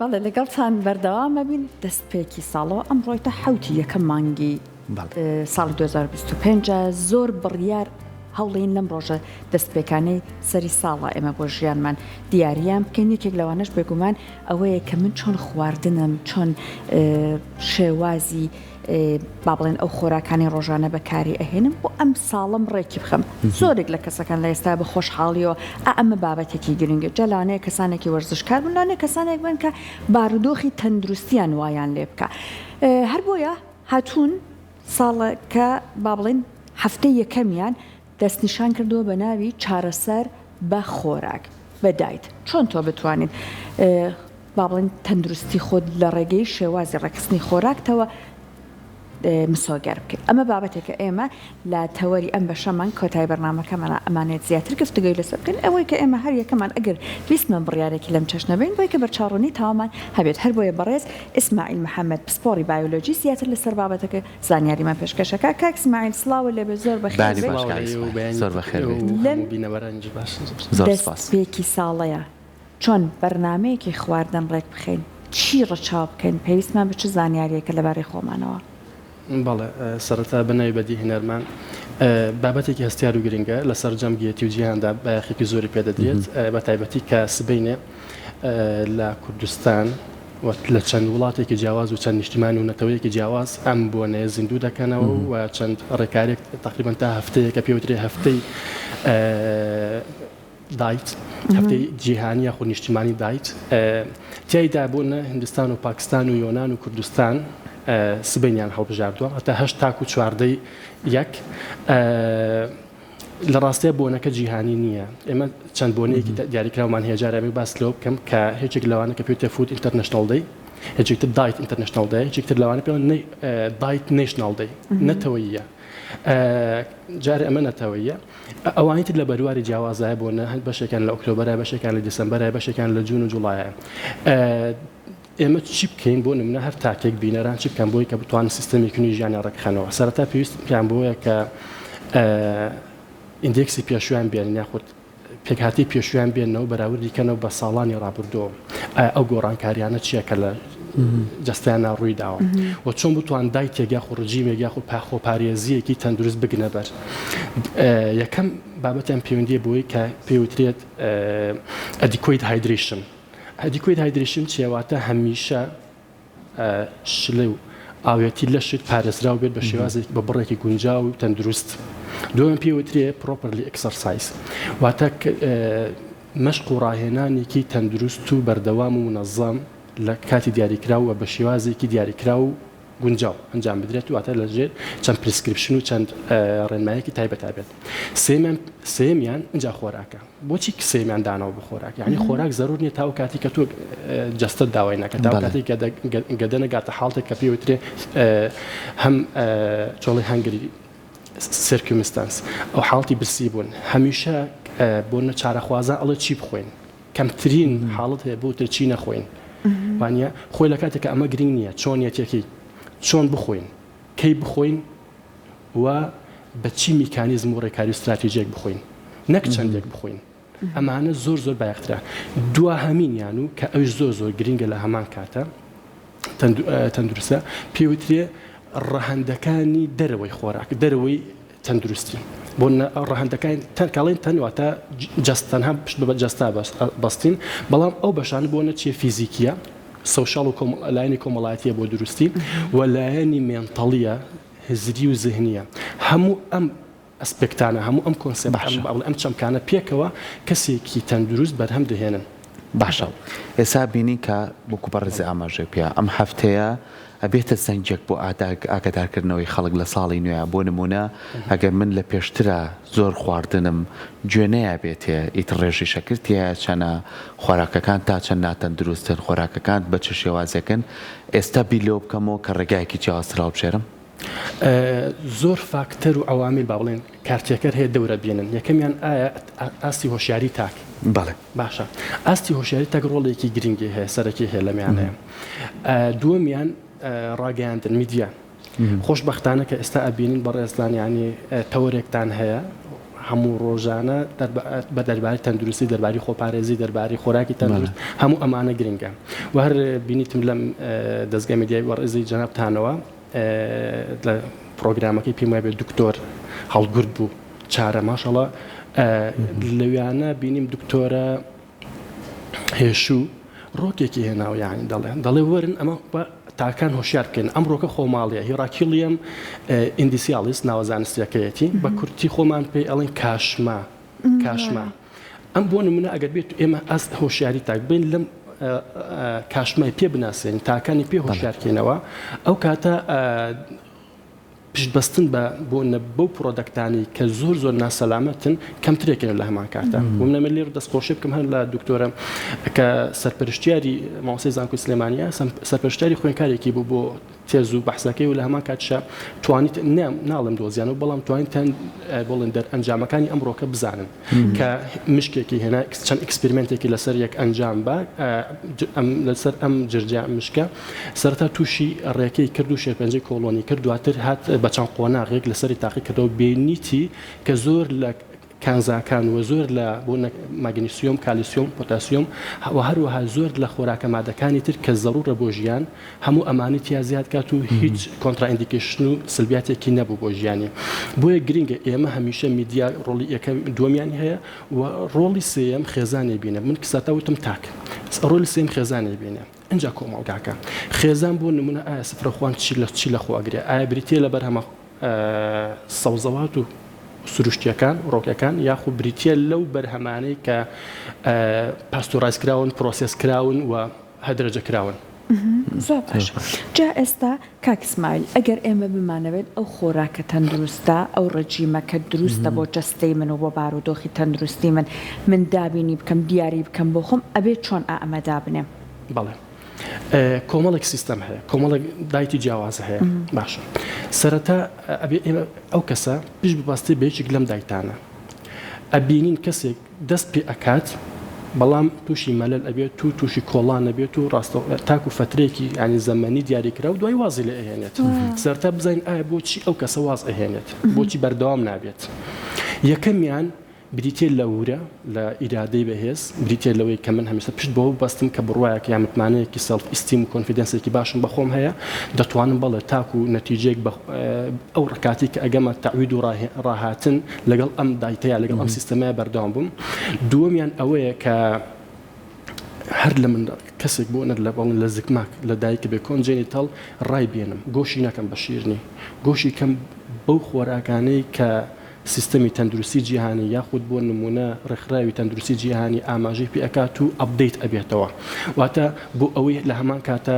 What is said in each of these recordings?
بەڵێ لەگەڵتان بەردەوامە بین دەستپێکی ساڵەوە ئەمڕۆیتە حوتی یەکەم مانگی ساڵی 2025 زۆر بڕیار هەوڵین لەم ڕۆژە دەستپێکانەی سەری ساڵە ئێمە بۆ ژیانمان دیاریان بکەین. یەکێک لەوانش بێگومان ئەوەیە کە من چۆن خواردنم چۆن شێوازی با بڵێن ئەو خۆراکانی ڕۆژانە بەکاری ئەهێنم بۆ ئەم ساڵم ڕێکی بخەم. زۆرێک لە کەسەکان لە ئێستا بە خۆشحاڵیەوە ئەمە بابەتێکی گرنگە جەلانەیە کەسانێکی وەرزشکار بن لانێ کەسانێک بن کە بارودۆخی تەندروستیان وایان لێ بکە. هەر بۆیە هاتوون ساڵەکە با بڵێن هەفتەی یەکەمیان دەستنیشان کردووە بە ناوی چارەسەر بە خۆراک بە دایت. چۆن تۆ بتوانیت با بڵێن تەندروستی خۆت لە ڕێگەی شێوازی ڕێکخستنی خۆراکتەوە مسۆگەر بکەیت. ئەمە بابەتێکە ئێمە لە تەوەری ئەم بەشەمان کۆتای بەرنامەکەمانە ئەمانێت زیاتر گفتوگوی لەسەر بکەین ئەوەی کە ئێمە هەر یەکەمان ئەگەر ویستمان بڕیارێکی لەم چەشنە بین بۆی کە بەرچاڕوونی تاوامان هەبێت. هەر بۆیە بەڕێز ئیسماعیل محەممەد پسپۆری بایۆلۆژی زیاتر لەسەر بابەتەکە زانیاریمان پێشکەشەکە. کاک ئیسماعیل سڵاوە لێبێ زۆر بەخێر دەستپێکی ساڵەیە چۆن بەرنامەیەکی خواردن ڕێک بخەین چی ڕەچاو بکەین پێویستمان بە چ زانیاریەکە لەبارەی خۆمانەوە. بەڵێ سەرەتا بنەوەی بەدی هنەرمان بابەتێکی هەستیار و گرنگە لەسەر جەمگیەتی و جیهاندا بەیەخێکی زۆری پێدەدرێت بە تایبەتی کە سبەینێ لە کوردستان لە چەند وڵاتێکی جیاواز و چەند نیشتیمانی و نەتەوەیەکی جیاواز ئەم بۆنەیە زیندوو دەکەنەوە و چەند ڕێکارێک تقریبان تا هەفتەیە کە پێوترێ هەفتەی دایت هەفتەی جیهانی یاخود نیشتیمانی دایت تیایدا بوونە هندستان و پاکستان و یۆنان و کوردستان سبەینیان هەڵبژاردووە هەتا 8 تاکو 14 یەک لە ڕاستەیە بۆنەکە جیهانی نییە. ئێمە چەند بۆنەیەکی دیاریکراومان هەیە جارێمی باس لەوە بکەم کە هیچێک لەوانە کە پێوتە فود ئینتەرنەشنەڵ دەی هیچێکتر دایت ئینتەرنەشنەڵ دەی هیچێکتر لەوانە پێوە دایت نێشنەڵ دەی نەتەوەییە جارێ ئەمە نەتەوەییە ئەوانیتر لە بەرواری جیاوازایە بۆنە هەند بەشێکان لە ئۆکتۆبەرە بەشێکان لە دیسەمبەرە بەشێکان لە جوون و جوڵایە. ئێمە چی بکەین بۆ نمونە هەر تاکێک بینەران چی بکەن بۆی کە بتوانن سیستەمێکی ژیانی ڕێکخەنەوە. سەرەتا پێویست پیان بۆیە کە ئیندێکسی پێشویان بێن یاخود پێکهاتی پێشویان بێنەوە بەراوردیکەنەوە بە ساڵانی ڕابردووە ئەو گۆڕانکاریانە چییە کە لە جەستیانە ڕووی داوە و چۆن بتوان دایتێک یاخود ڕژیمێک یاخود پاخۆپارێزیەکی تەندروست بگنە بەر. یەکەم بابەتیان پەیوەندیە بۆی کە پێوترێت ئەدیکویت هایدریشن. ئەدیکویت هایدریشن چێواتە هەمیشە شلە و ئاوێتی لە شت پارێزراو بێت بە شێوازێک بە بڕێکی گونجاو و تەندروست. دوم پێوترێ پرۆپەرلی ئەکسەرسایز واتە مەشق و ڕاهێنانێکی تەندروست و بەردەوام و منەظەم لە کاتی دیاریکراوە بە شێوازێکی دیاریکرا و گونجاو ئەنجام بدرێت واتە لەژێر چەند پرسکریپشن و چەند ڕێنمایەکی تایبەتا بێت. سێمیان ئەجا خۆراکە. بۆچی سێمیان داناوە بە خۆراک یعنی خۆراک زەرور نیە تاو کاتی کە تۆ جەستت داوای ناکە تا کاتی گەدە نەگاتە حاڵتێک کە پێوترێ هەم چۆڵی هەنگری سێرکمستانس ئەو حاڵتی برسی بوون هەمیشە بۆ نە چارەخوازان ئەڵێ چی بخۆین کەمترین حاڵت هەیە بۆ تر چی نەخۆین وانە خۆی لە کاتێکە ئەمە گرنگ نییە چۆنیەتێکی چۆن بخۆین کەی بخۆین و بە چی میکانیزم و ڕێکاری استراتیژیەک بخۆین نەک چەندێک بخۆین. ئەمانە زۆر زۆر بایەخترا دوا هەمینیان و کە ئەوش زۆر زۆر گرنگە لە هەمان کاتە تەندروستە پێوترێ ڕەهەندەکانی دەرەوەی خۆراک دەرەوەی تەندروستی بۆ ڕەهەندەکان تەنکەڵین تەنواتە جەستەنها پشت بە جەستا بەستین بەڵام ئەو بەشانە بۆ نەچیە فیزیکیە سەوشاڵ و لایەنی کۆمەڵایەتیە بۆ دروستی و لایەنی مێنتەڵیە هزری و زهنیە هەموو ئەم ئەسپێکتانە هەموو ئەم کۆنسێپت ئەم چەمکانە پێکەوە کەسێکی تەندروست بەرهەم دەهێنن. باشە ئێستا بینی کە بۆکو بەڕێزی ئاماژێ پێ ئەم هەفتەیە ئەبێتە سەنجێک بۆ ئاگادارکردنەوەی خەڵک لە ساڵی نوێە بۆ نمونە ئەگەر من لە پێشترە زۆر خواردنم گوێنەیە بێتێ ئیت ڕێژی شەکرتیە چەنە خۆراکەکان تا چەند ناتەندروستن خۆراکەکان بە چه شێوازەکەن ئێستا بیلۆ بکەمەوە کە ڕێگایەکی جیاوازتراو بژێرم. زۆر فاکتەر و ئەوامل با بڵێن کارتێکەر هەیە دەورە بێنن. یەکەمیان ئایا ئاستی هۆشیاری تاک بەڵێ باشە ئاستی هۆشیاری تاک ڕۆڵێکی گرنگی هەیە سەرەکی هەیە لەمیانەیە. دووەمیان ڕاگەیاندن میدیا خۆشبەختانە کە ئێستا ئەبینین بەڕێزلان ینی تەورێکتان هەیە هەموو ڕۆژانە بە دەربارەی تەندروستی دەرباری خۆپارێزی دەرباری خۆراکی تەندروست هەموو ئەمانە گرنگە و هەر بینیتم لەم دەستگای میدیای وەڕێزی جەنابتانەوە لە پرۆگرامەکەی پێم وایە بێت دکتۆر هەڵگورد بوو چارە ماشەڵڵا لەویانە بینیم دکتۆرە هێشوو ڕۆکێکی هێناوە یانی دەڵێ وەرن ئەمە تاکان هۆشیار بکەن ئەم ڕۆکە خۆماڵیە هیراکیلیەم ئیندیسیالیست ناوە زانستیەکەیەتی بە کورتی خۆمان پێی ئەڵێن کاشما ئەم بۆ نمونە ئەگەر بێت ئێمە ئەس هۆشیاری تاک بین لەم کاشمای پێ بناسێن تاکانی پێ هۆشیارکەینەوە ئەو کاتە پشتبەستن بۆ بەو پرۆدەکتانی کە زۆر ناسەلامەتن کەمترێکن لە هەمان کاتە ومنەمە لێر دەستخۆشی بکەم هەر لە دکتۆرە کە سەرپەرشتیاری مامۆستای زانکۆی سلێمانیە سەرپەرشتیاری خوێندکارێکی بوو بۆ تێز و بەحسەکەی و لە هەمان کاتشە توانیت ناڵم دۆزیان و بەڵام توانیتان بڵێن ئەنجامەکانی ئەمڕۆکە بزانن کە مشکێکی هێنا چەند ئەکسپریمنتێکی لەسەر یەک ئەنجام بە لەسەر ئەم جرجا مشکە سەرەتا تووشی ڕێکەی کرد و شێرپەنجەی کۆڵۆنی کرد دواتر هات بە چەند قۆناغێک لەسەری تاقی کردەوە بینیتی کە زۆر لە کانزاکان و زۆر لە بۆ ماگنیسیۆم کالیسیۆم پۆتاسیۆم و هەروەها زۆر لە خۆراکە مادەکانی تر کە زەڕورە بۆ ژیان هەموو ئەمانی تیا زیاد کات و هیچ کۆنترائیندیکیشن و سلبیاتێکی نەبوو بۆ ژیانی بۆیە گرنگە ئێمە هەمیشە میدیا ڕۆڵی یەکەم دووەمیان هەیە و ڕۆڵی سێیەم خێزانی بینە من کساتەوتم تاک ڕۆلی سێم خێزانی بینە ئەجا کۆمەڵگاکە خێزان بۆ نمونە ئایا سفرەخوان چی لە خواگرێ ئایا بریتە لە بەرهەمە سەوزەوات و سروشتیەکان ڕۆکەکان یاخود بریتە لەو بەرهەمانەی کە پاستۆرایز کراون پرۆسس کراون و هەدرەجە کراون زۆر باش جا ئێستا کاک ئیسماعیل ئەگەر ئێمە بمانەوێت ئەو خۆراکە تەندروستە ئەو ڕەجیمەکە دروستە بۆ جەستەی من و بۆ بارودۆخی تەندروستی من دابینی بکەم دیاری بکەم بۆ خۆم ئەبێت چۆن ئەمە دابنێم بەڵێ کۆمەڵێک سیستەم هەیە کۆمەڵێک دایتی جیاواز هەیە باشە سەرەتا ئەبێ ئێمە ئەو کەسە پیش بباستی بەیەکێک لەم دایتانە ئەبینین کەسێک دەست پێ ئەکات بەڵام تووشی مەلەل ئەبێت و تووشی کۆڵان نەبێت و ڕاستە تاکو فترێکی ینی زەمەنی دیاریکرا و دوای وازی لە ئەهێنێت سەرتا بزانین ئایا بۆچی ئەو کەسە واز ئەهێنێت بۆچی بەردەوام نابێت یەکەمیان بریتێ لە ورە لە ئیرادەی بەهێز بریتێ لەوەی کە من هەمیشە پشت بەوە بەستم کە بڕواایەکە یا متمانەیەکی سەڵف ئیستیم و کۆنفیدەنسێکی باشم بەخۆم هەیە دەتوانم بەڵێ تاکو و نەتیجەیەک ئەو ڕکاتی کە ئەگەمە تەعوید و ڕاهاتن لەگەڵ ئەم دایتەیە لەگەڵ ئەم سیستەمەیە بەردەوام بووم دووەمیان ئەوەیە کە هەر لە من کەسێک بۆ نەر لە بەڵن لە زگماک لە دایکە بێ کۆنجێنی تەڵ ڕای بێنم گۆشی نەکەم بە شیرنی گۆشی کەم بەو خۆراکانەی کە سیستەمی تەندروستی جیهانی یاخود بۆ نمونە ڕێکخراوی تەندروستی جیهانی ئاماژەی پێ ئەکات و ئەپدەیت ئەبێتەوە واتە بۆ ئەوەی لە هەمان کاتە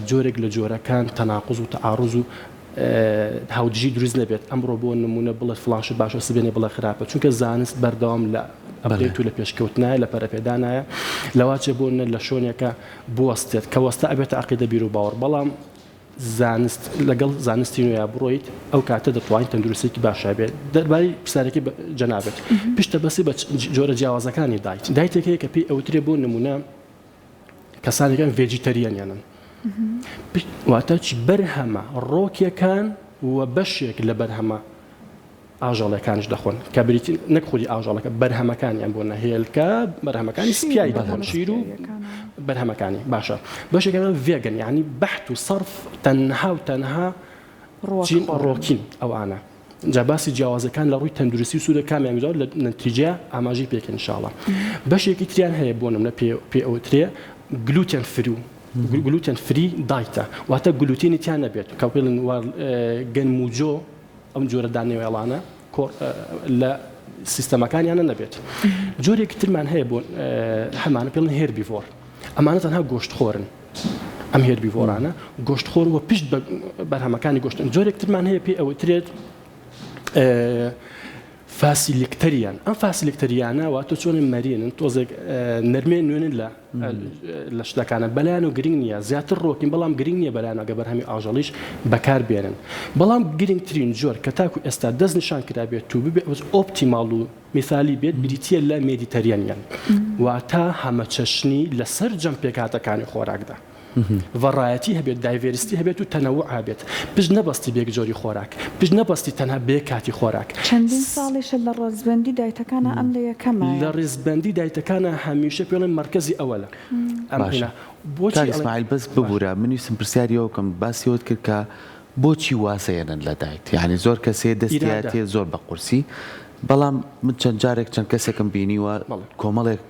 جۆرێک لە جۆرەکان تەناقض و تەعاڕوض و هاودژی دروست نەبێت ئەمڕۆ بۆ نمونە بڵێت فڵانشت باشە سبێنێ بڵێ خراپە چونکە زانست بەردەوام لە ئەپدەیت و لە پێشکەوتنایە لە پەرەپێدانایە لەواچێ بۆ لە شوێنێکە بوەستێت کە وەستا ئەبێتە عەقیدە بیر و باوەڕ بەڵام زانست لەگەڵ زانستی نوێ بڕۆیت ئەو کاتە دەتوانین تەندروستێکی باشە بێت دەربارەی پرسیارێکی جەنابێت پشتە بەسی بە جۆرە جیاوازەکانی دایتێکەیە کە پێی ئەوترێ بۆ نمونە کەسانێکان ڤێجیتەریەنیانن واتە چی بەرهەمە ڕۆکیەکان و بەشێک لە بەرهەمە ئاژەڵەکانش دەخۆن کە بریتی نەکخوری ئاژەڵەکە بەرهەمەکانیان بۆ نەهێلکە بەرهەمەکانی سپیایی دەخۆن شیر و بەرهەمەکانی باشە بەشێکەکە ڤێگن یعنی بەحت و سەرف تەنها و تەنها ڕۆکین ئەوانە جا باسی جیاوازەکان لە ڕووی تەندروستی و سوودە کامیان میداوە لە نەتیجە ئاماژەی پێکەن ئینشاءڵڵا بەشێکی تریان هەیە بۆ نمونە پێ ئەوترێ گلوتێن فری گلوتێن فری دایتە واتە گلوتینی تیان نەبێت کە پێڵن گەنموجۆ ئەم جۆرە دانێوێڵانە لە سیستەمەکانیانە نەبێت جۆرێکی ترمان هەیە بۆ هەمانە پێڵن هێربیڤۆر ئەمانە تەنها گۆشتخۆرن ئەم هێربیڤۆرانە گۆشتخۆر و پشت بەرهەمەکانی گۆشتن جۆرێک ترمان هەیە پێ ئەوترێت فاسیلکتەریان ئەم فاسیلکتەریانە واتە چۆن مەرینن تۆزێک نەرمێ نوێنن لە شتەکانە بەلایەن و گرنگ نییە زیاتر ڕۆکین بەڵام گرنگ نییە بەلایەنەگە بەرهەمی ئاژەڵیش بەکار بێنن بەڵام گرنگترین جۆر کە تاکو ئێستا دەست نیشان کرابێت و ببێ ئۆپتیماڵ و مثالی بێت بریتە لە مێدیتەریەنیان واتە هەمە چەشنی لەسەر جەم پێکهاتەکانی خۆراکدا ڤەڕایەتی هەبێت دایڤێرستی هەبێت و تەنەوع هەبێت پشت نەبەستی بێک جۆری خۆراک پشت نەبەستی تەنها بێ کاتی خۆراک چەندین ساڵیشە لە ڕێزبەندی دایتەکانە ئەم لە یەکەمە لە ڕێزبەندی دایتەکانە هەمیشە پێڵێن مرکزی ئەوەلە بۆچی ئیسماعیل بەس ببوورە منویسم پرسیاریەوە کەم باسیەوەت کرد کە بۆچی واسەیەنن لە دایک یعنی زۆر کەسێ دەستیاتێ زۆر بە قورسی بەڵام من چەند جارێک چەند کەسێکم بینیوە کۆمەڵێک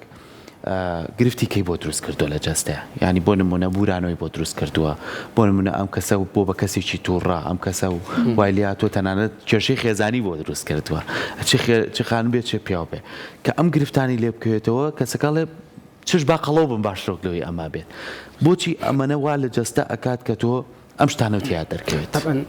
گرفتی کەی بۆ دروست کردووە لە جەستەیە ینی بۆ نمونە بورانەوەی بۆ دروست کردووە بۆ نمونە ئەم کەسە و بۆ بە کەسێکی تووڕا ئەم کەسە و وایلیاتۆ تەنانەت کێشەی خێزانی بۆ دروست کردووە چ خان بێت چێ پیاو بێ کە ئەم گرفتانی لێ بکوێتەوە کەسەکەڵێ چش با قەڵەو بم باشترۆکلەوەی ئەما بێت بۆچی ئەمەنە وا لە جەستە ئەکات کە تۆ ئەم شتانەوتیا دەرکەوێت طبعا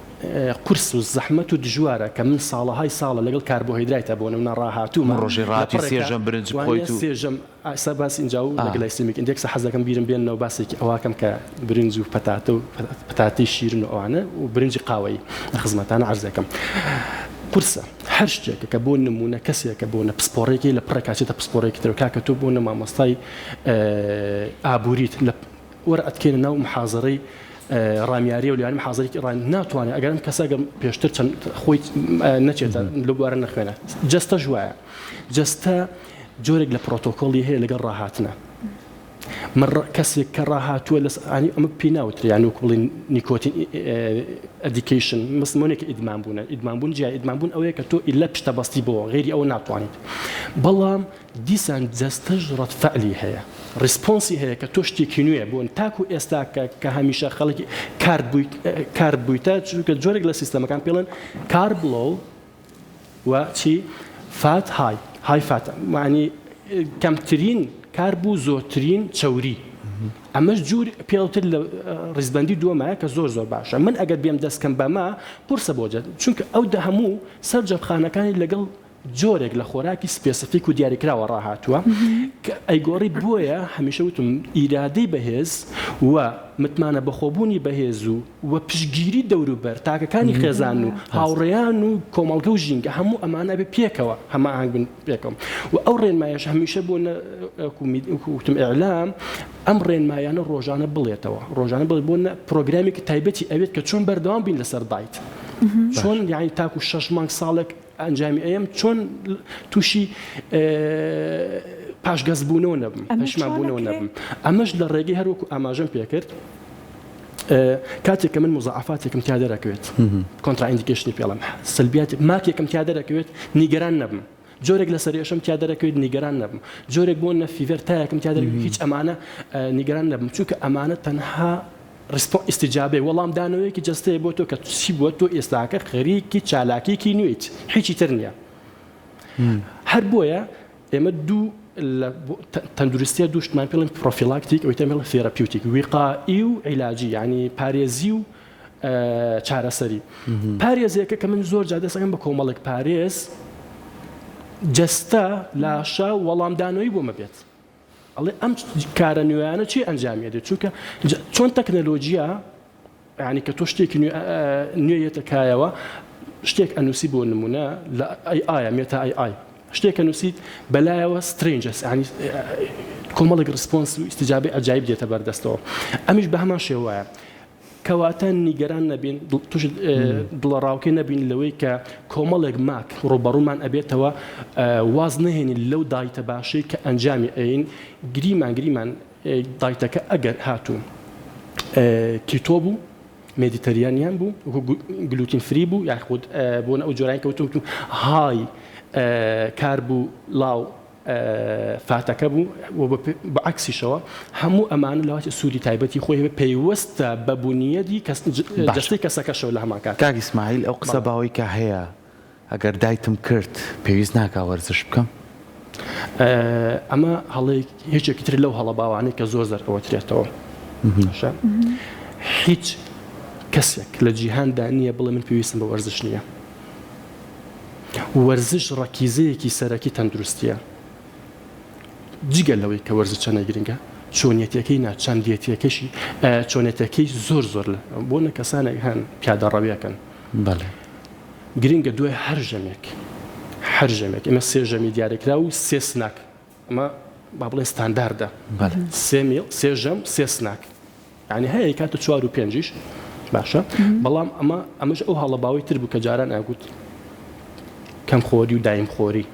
قورس و زەحمەت و دژوارە کە من ساڵەهای ساڵە لەگەڵ کاربۆهیدرایتە بۆ نمونە ڕاهاتوو من ڕۆژی ڕاتی سێژەم برنج بخۆیت و سێژەم ئاسا باس اینجا و لە گلایسیمیک ئیندێکسە حەز دەکەم بیرم بێنەوە باسێکی ئەواکەم کە برنج و پەتاتە و پەتاتی شیرن و ئەوانە و برنجی قاوەیی خزمەتانە عەرزەکەم قورسە هەر شتێکە کە بۆ نمونە کەسێکە بۆ نە پسپۆڕێکی لە پڕە کاچێتە پسپۆڕێکی ترەوە کاکە تۆ بۆ نە مامۆستای ئابووریت لە وەرە ئەتکێنە ناو محازەڕەی ڕامیاری و لیانی حاضرێکی ڕان ناتوانێت ئەگەرم کەسەگەم پێشتر چەند خۆی نەچێتە لە بوارە نەخوێنە جەستە ژوایە جەستە جۆرێک لە پرۆتۆکۆڵی هەیە لەگەڵ ڕاهاتنە من کەسێک کە ڕاهاتووە لە ئەمە پێی ناوتر یان و بڵین نیکۆتین ئەدیکیشن مەسمونێکی ئیدمان بوون ئیدمان بوون جیا ئیدمان بوون ئەوەیە کە تۆ ئیلە پشتە بەستی بۆ غێری ئەوە ناتوانیت بەڵام دیسان جەستەش ڕەتفەعلی هەیە ریسپۆنسی هەیە کە تۆ شتێکی نوێ بوون تاکو ئێستا کە هەمیشە خەڵکی کار بوویتە چونکە جۆرێک لە سیستەمەکان پێڵێن کار بڵۆ و چی فات های فات معنی کەمترین کار بوو زۆرترین چەوری ئەمەش جوور پێڵتر لە ڕیزبەندی دووەمایە کە زۆر باشە من ئەگەر بێم دەستکەم بەما قورسە بۆجێت چونکە ئەو هەموو سەرجەمخانەکانی لەگەڵ جۆرێک لە خۆراکی سپێسیفیک و دیاریکراوە ڕاهاتووە کە ئەیگۆڕی بۆیە هەمیشە وتم ئیرادەی بەهێز و متمانە بەخۆبوونی بەهێز و پشگیری دەوروبەر تاکەکانی خێزان و هاوڕێیان و کۆمەڵگە و ژینگە هەموو ئەمانە بێ پێکەوە هەمە ئاهنگبن پێکەوە و ئەو ڕێنمایەش هەمیشە بۆ وتم ئیعلام ئەم ڕێنمایانە ڕۆژانە بڵێتەوە ڕۆژانە بڵێت بۆ پرۆگرامێکی تایبەتی ئەوێت کە چۆن بەردەوام بین لەسەر دایت چۆن یعنی تاکو 6 مانگ ساڵێک ئەنجامی ئەم چۆن تووشی پاشگەزبوونەوە نەبم پەشمانبوونەوە نەبم ئەمەش لە ڕێگەی هەروەکو ئاماژەم پێکرد کاتێک کە من مزعفاتێکم تیا دەرەکەوێت کۆنترائیندیکیشنی پێڵم سلبیات ماکێکم تیا دەرەکەوێت نیگەران نەبم جۆرێک لە سەرێشم تیا دەرەکەوێت نیگەران نەبم جۆرێک بۆ نەفیڤەر تایەکم تیا دەرەکەوێت هیچ ئەمانە نیگەران نەبم چونکە ئەمانە تەنها ئیسیجابێ وەڵام دانەوەیەکی جستەیە بۆ تۆ کە چی بووە تۆ ئێستاکە خەریکی چالاکیکی نوێیت هیچی تر نییە هەر بۆیە ئێمە دوو تەندروستیە دووشتمان پێڵم پرۆفیلاکتیک ئەوەی تەمێڵ فێراپیوتیک ویقائی و عیلاجی ینی پارێزی و چارەسەری پارێزێکە کە من زۆر جا دەستەکەم بە کۆمەڵێک پارێز جەستە لاشە وەڵام دانەوەی بۆ مەبێت ئەڵێ ئەم کارە نوێیانە چی ئەنجامیە دێت چونکە چۆن تەکنەلۆژیە ینی کە تۆ شتێکی نوێیەتە کایەوە شتێک ئەنووسی بۆ نمونە لە ئای مێتا ئای شتێک ئەنووسیت بەلایەوە سترنجەس ینی کۆمەڵێک ڕسپۆنس و ئیستیجابی ئەجایب دێتە بەردەستەوە ئەمیش بە هەمان شێوایە کەواتە نیگەران نەبین توش دڵەڕاوکەی نەبین لەوەی کە کۆمەڵێک ماک ڕۆبەڕوومان ئەبێتەوە واز نهێنین لەو دایتە باشەی کە ئەنجامی ئەین گریمان دایتەکە ئەگەر هاتوو کیتۆ بوو مێدیتەریانیان بوو گلوتین فری بوو یاخود بۆ ئەو جۆرانی کەوتم های کار بوو لاو فاتەکە بوو بەعکسیشەوە هەموو ئەمانە لەواتی سووری تایبەتی خۆی پێیوەستە بە بوونیەتی جەستەی کەسەکەشەوە لە هەمان کات کاک ئیسماعیل ئەو قسە باوەی کە هەیە ئەگەر دایتم کرد پێویست ناکا وەرزش بکەم ئەمە هەڵەیە هیچێکی تر لەو هەڵە باوانەی کە زۆر ئەوەترێتەوە هیچ کەسێک لە جیهاندا نییە بڵێ من پێویستم بە وەرزش نییە وەرزش ڕەکیزەیەکی سەرەکی تەندروستیە جگە لەوەی کە وەرزش چەنە گرنگە چۆنیەتەکەی چەندیەتەکەشی چۆنێتەکەی زۆر بۆ نە کەسانێک هەن پیادەڕەویەکەن گرنگە دوای هەر ژەمێک ئێمە 3 ژەمی دیارێکرا و 3 سناک ئەمە با بڵێ ستانداردە 3 ژەم 3 سناک يعني هەیە کاتە 4 و 5 باشە بەڵام ئەمەش ئەو هەڵەباوی تر بوو کە جاران ئاگوت کەم خۆری و دایم خۆری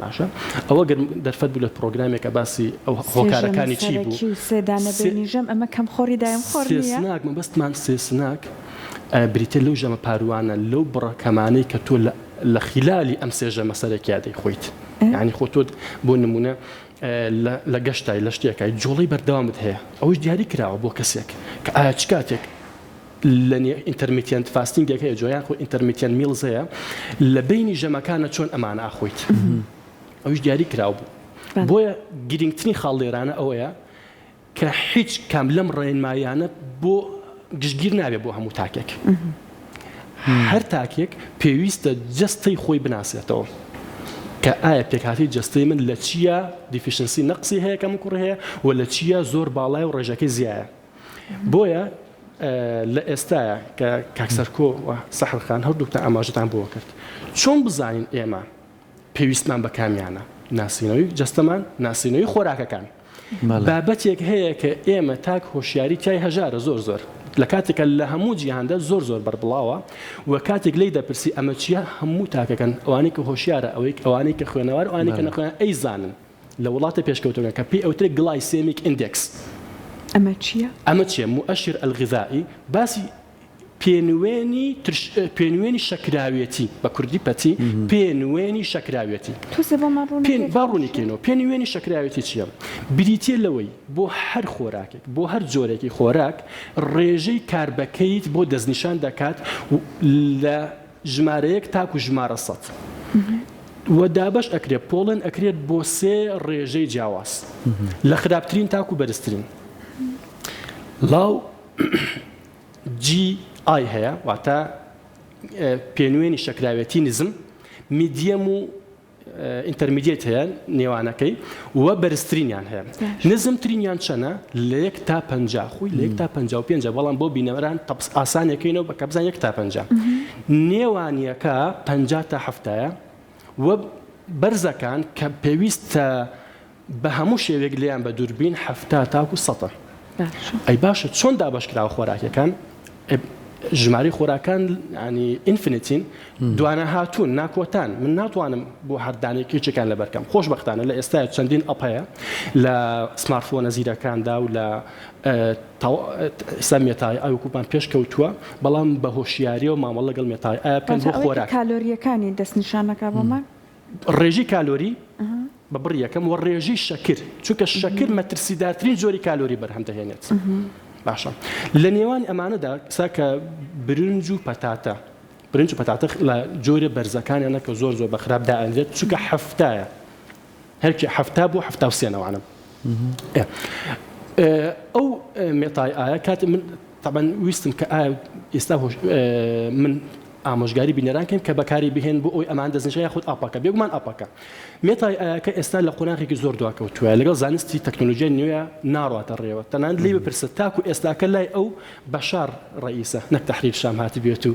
باشە ئەوە دەرفەت بوو لە پرۆگرامێکە باسی ئەو هۆکارەکانی چی بوو سێدانە بینیژەم ئەمە کەم خۆری دایم خۆر سناک مەبەستمان سناک بریتە لەو ژەمە پاروانە لەو بڕەکەمانەی کە تۆ لە خلالی ئەم سێژە مەسەرێکیا دەیخۆیت یعنی خۆ تۆ بۆ نمونە لە گەشتای لە شتێکای جۆڵی بەردەوامت هەیە ئەوش دیاری کراوە بۆ کەسێک کە ئایا چ کاتێک لە ئینتەرمیتیەنت فاستینگێک هەیە جۆیان خۆ ئینتەرمیتیەن میلز هەیە لە بینی ژەمەکانە چۆن ئەمانە ئاخۆیت ئەوش دیاری کراو بوو بۆیە گرنگترین خاڵێرانە ئەوەیە کە هیچ کام لەم ڕێنمایانە بۆ گشتگیر نابێت بۆ هەموو تاکێک هەر تاکێک پێویستە جەستەی خۆی بناسێتەوە کە ئایا پێکهاتی جەستەی من لە چییە دیفیشنسی نەقسی هەیە کەم کوڕ هەیە و لە چییە زۆر باڵای و ڕێژەکەی زیایە بۆیە لە ئێستاە کە کاکسەرکۆ سەحرخان هەردووکتە ئاماژتان بۆ کرد چۆن بزانین ئێمە پێویستمان بە کامیانە ناسینەوەی جەستەمان ناسینەوەی خۆراکەکان بابەتێک هەیە کە ئێمە تاک هۆشیاری تای هەژارە زۆر لە کاتێکە لە هەموو جیهاندا زۆر بەربڵاوە و کاتێک لی دەپرسی ئەمە چیە هەموو تاکەکەن ئەوانەی کە هۆشیارە ئەوانەی کە خوێنەوار ئەوانەی کە نەخوێن ئەی زانن لە وڵاتە پێشکەوتەکە کە پێی ئەوترێک گلایسێمیک ئیندێکس ئەمە چییە؟ ئەمە چیە مؤشر الغذایی باسی پێنوێنی شەکراوێتی بە کوردی پەتی پێنوێنی شەکراوێتی باڕوونیکەینەوە پێنوێنی شەکراوێتی چییە؟ بریتە لەوەی بۆ هەر خۆراکێک بۆ هەر جۆرێکی خۆراک ڕێژەی کاربەکەیت بۆ دەستنیشان دەکات لە ژمارەیەک تاکو ژمارە 100 و دابش ئەکرێت پۆڵن ئەکرێت بۆ 3 ڕێژەی جیاواز لە خراپترین تاکو بەرزترین لاو جی ئای هەیە واتە پێنوێنی شەکراوێتی نزم میدیەم و ئینتەرمیدیێت هەیە نێوانەکەی وە بەرزترینیان هەیە نزمترینیان چەنە لە 1 تا 50 خۆی لە 1 تا 55 بەڵام بۆ بینەوەران ئاسانەکەینەوە بە کەبزان 1 تا 50 نێوانیەکە 50 تا 70 وە بەرزەکان کە پێویستە بە هەموو شێوێک لێیان بە دووربین 70 تاکو 100 ئەی باشە چۆن دابشکراوە خۆراکەکان ژماری خۆراکان ینی ئینفینیتین دوانە هاتوون ناکۆتان من ناتوانم بۆ هەردانێکی چەکان لە بەرکەم خۆشبەختانە لە ئێستا چەندین ئەپ هەیە لە سمارتفۆنە زیرەکاندا و لە سەمێتای ئەوکوپان پێشکەوتووە بەڵام بە هۆشیاری و مامەڵ لەگەڵ مێتای ئایا بکەن بۆ خۆراک کالۆریەکانی دەستنیشانەکە بۆمان ڕێژی کالۆری بە بڕ یەکەم و ڕێژی شەکر چونکە شەکر مەترسیدارترین جۆری کالۆری بەرهەم دەهێنێت باشە لە نێوان ئەمانەدا ساکە برنج و پەتاتە لە جۆرە بەرزەکانیانە کە زۆر بە خراپ دائەنرێت چونکە هەفتایە هەرکی هەفتا بۆ 73 ئەو مێتای ئایا کات من طبعا ویستم کە ئایا ئێستا من ئامۆژگاری بینەرانکەم کە بەکاری بهێن بۆ ئەوی ئەمان دەستنیشان خۆت ئاپاکە بێگومان ئاپاکە مێتای ئاکە ئێستا لە قۆناغێکی زۆر دواکەوتووە لەگەڵ زانستی تەکنۆلۆژیای نوێیە ناڕاتە ڕێوە تەنانەت لێ بپرسە تاکو ئێستاکە لای ئەو بەشار ڕئیسە نەک تەحریر شام هاتی بێت و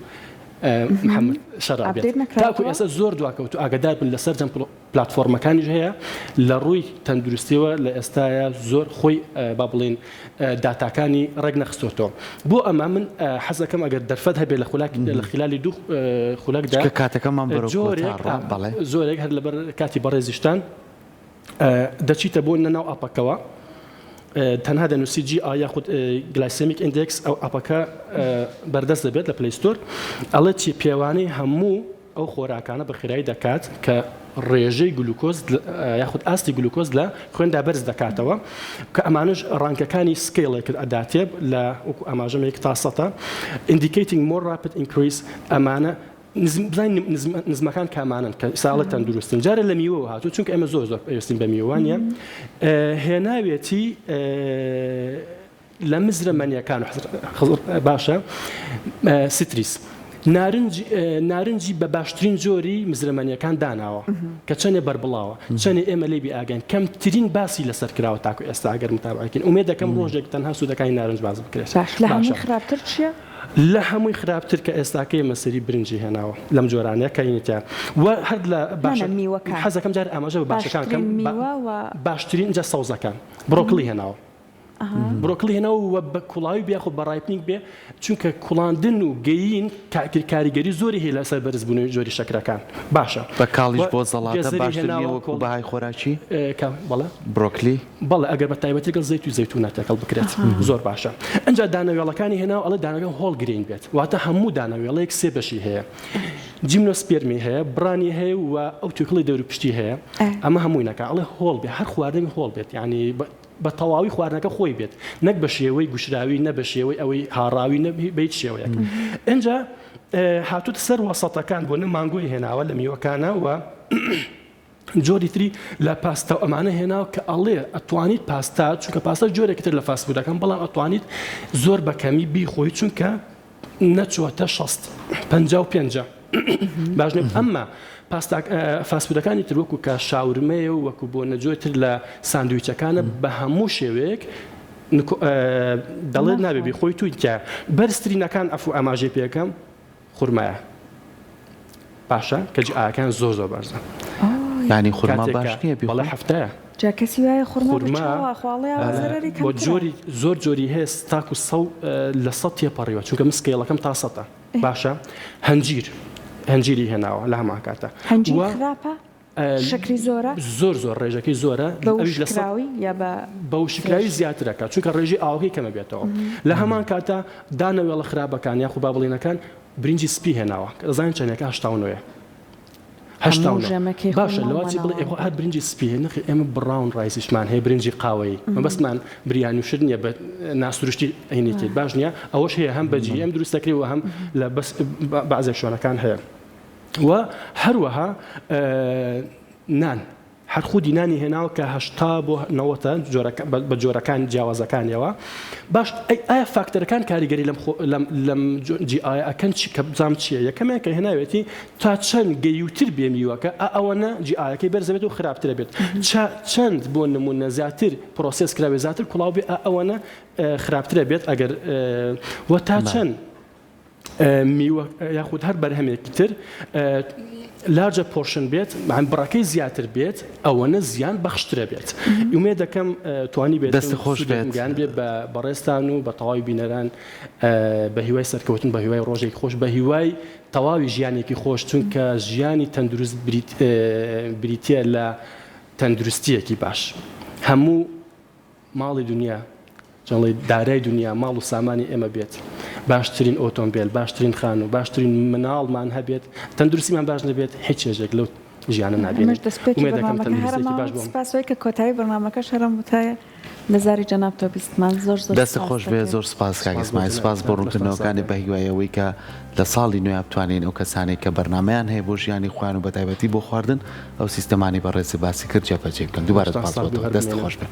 محەممەد شەڕا بێت تاکو ئێستا زۆر دواکەوت و ئاگدار بن لەسەر جەم پلاتفۆرمەکانیش هەیە لە ڕووی تەندروستیەوە لە ئێستاە زۆر خۆی با بڵێن داتاکانی ڕێک نەخستۆتەوە بۆ ئەمە من حەزەکەم ئەگەر دەرفەت هەبێت لە لە خلالی دوو خولەکدا کاتەکەمان زۆرێک هەر لەبەر کاتی بەڕێزیشتان دەچیتە بۆ نەناو ئاپەکەوە تەنها دەنووسی جی ئایا خود گلایسێمیک ئیندێکس ئەو ئاپەکە بەردەست دەبێت لە پلەیستۆر ئەڵێ چی پێوانەی هەموو ئەو خۆراکانە بە خێرایی دەکات کە ڕێژەی گلوکۆز یاخود ئاستی گلوکۆز لە خوێندا بەرز دەکاتەوە کە ئەمانش ڕانکەکانی سکیلێک ئەداتێب لە وەکو ئاماژەمێک تا 100 indicating more rapid increase ئەمانە نزمەکان کامانن کە ساڵە تەندروستن جارە لە میوە هاتوو چونکە ئێمە زۆر پێویستین بە میوانە هێناوێتی لە مزرەمەنیەکان باشە ستریس نارنجی بە باشترین جۆری مزرەمەنیەکان داناوە کە چەندێ بەربڵاوە چەندێ ئێمە لێبی ئاگەن کەمترین باسی لەسەر کراوە تاکو ئێستا ئەگەر متابعەکەین ئومێد دەکەم ڕۆژێک تەنها سوودەکانی نارنج باز بکرێت لە هەمووی خراپتر چییە؟ لە هەمووی خراپتر کە ئێستاکەی مەسەری برنجی هێناوە لەم جۆرانەیە کەینێتە و هەر لە حەزەکەم جار ئاماژە بە باشەکان باشترین جە سەوزەکان بڕۆکلی هێناوە بڕۆکلی هێناوە بە کوڵاوی بیاخۆ بە ڕایپنینگ بێ چونکە کوڵاندن و گەیین کاریگەری زۆری هەیە لەسەر بەرزبوونی جۆری شەکرەکان باشە بە کاڵیش بۆ زەڵاتە باشتر وەکو بەهای خۆراکی بەڵێ بڕۆکلی بەڵێ ئەگەر بە تایبەتی لەگەڵ زەیت و زەیتونە تێکەڵ بکرێت زۆر باشە ئەنجا دانەوێڵەکانی هێناو ئەڵێ دانەوێڵ هۆڵگرین بێت واتە هەموو دانەوێڵەیەک سێ بەشی هەیە جیمنۆسپێرمی هەیە بڕانی هەیە و ئەو توکڵی دەور پشتی هەیە ئەمە هەمووی نەکە ئەڵێ هۆڵ بێت هەر خواردنی هۆڵ بێت یعنی بە تەواوی خواردنەکە خۆی بێت نەک بە شێوەی گوشراوی نە بە شێوەی ئەوەی هاڕاوی نەبێت شێوەیەک ئەنجا هاتووت سەر وەسەتەکان بۆ مانگۆی هێناوە لە میوەکانە و جۆری تری لە پاستە ئەمانە هێناوە کە ئەڵێ ئەتوانیت پاستا چونکە پاستا جۆرێکتر لە فاستفودەکان بەڵام ئەتوانیت زۆر بەکەمی بیخۆی چونکە نەچوەتە 55 باشنێ ئەمما فاستفودەکانی تر وەکو کە شاورمەیە و وەکو بۆ نەجۆتر لە ساندویچەکانە بە هەموو شێوەیەک دەڵێت نابێ بیخۆی تویکە بەرزترینەکان ئەفو ئاماژەی پێەکەم خورمایە باشە کە ئاکان زۆر زۆر بەرزە ینی خورما باش نییە بەڵێ هەفتەیە جا کەسی وایە خورما بۆ جۆری زۆر جۆری هەیە تاکو لە 100 تێپەڕیوە چونکە مسکێڵەکەم تا 100 باشە هەنجیری هێناوە لە هەمان کاتە شکری زۆرە زۆر ڕێژەکەی زۆرە بەو شکراوی زیاترەکە چونکە ڕێژی ئاوهی کەمە بێتەوە لە هەمان کاتە دانەوێڵە خراپەکان یاخو با بڵێنەکان برنجی سپی هێناوە دەزانین چەندێکە 89 باشە لەواتی بڵێ هەر برنجی سپی نەخی ئێمە بڕاون ڕایسیشمان هەیە برنجی قاوەیی بەسمان بریانی و شت نییە بە ناسروشتی عینێتیت باش نییە ئەوەش هەیە هەم بەجی ئەم دروستەکریەوە هەم لە بەعزێک شوێنەکان هەیە و هەروەها نان هەر خودی نانی هێناوە کە 80 بۆ 90 بە جۆرەکان جیاوازەکانیەوە باش ئایا فاکتەرەکان کاریگەری لەم جیئایە ئەکەن چی کە بزانم چییە یەکەمیان کە هێناوێتی تا چەند گەیوتر بێ میوەکە ئەوەنە جیئایەکەی بەرزەبێت و خراپترە بێت چەند بۆ نمونە زیاتر پرۆسس کراوێ زیاتر کوڵاو بێ ئەوەنە خراپترە بێت ئەگەر وە تا چەند میوە یاخود هەر بەرهەمێکی تر لارجە پۆرشن بێت بڕەکەی زیاتر بێت ئەوەنە زیان بەخشترە بێت ئومێ دەکەم توانی بێت دەستی خۆش بێتگان بێت بە ڕێستان و بە تەواوی بینەران بە هیوای سەرکەوتن بە هیوای ڕۆژێکی خۆش بە هیوای تەواوی ژیانێکی خۆش چونکە ژیانی تەندروست بریتە لە تەندروستیەکی باش هەموو ماڵی دنیا جڵی دارای دنیا ماڵ و سامانی ئێمە بێت باشترین ئۆتۆمبیل باشترین خان و باشترین مناڵمان هەبێت تەندروستیمان باش نەبێت هیچ چێژێک لەو ژیانە نابێت سپاسۆی کە کۆتایی بەرنامەکە شەرم وتایە لەزاری جەناب تۆ بیستمان زۆر دەست خۆش بێ زۆر سپاس کاگەسمای سپاس بۆ ڕوونکردنەوەکانی بە هیوایەوەی کە لە ساڵی نوێ بتوانین ئەو کەسانی کە بەرنامەیان هەیە بۆ ژیانی خۆیان و بەتایبەتی بۆ خواردن ئەو سیستەمانی بەڕێزی باسی کرد جێبەجێ بکەن دووبارە سپاس بۆ دەست خۆش بێ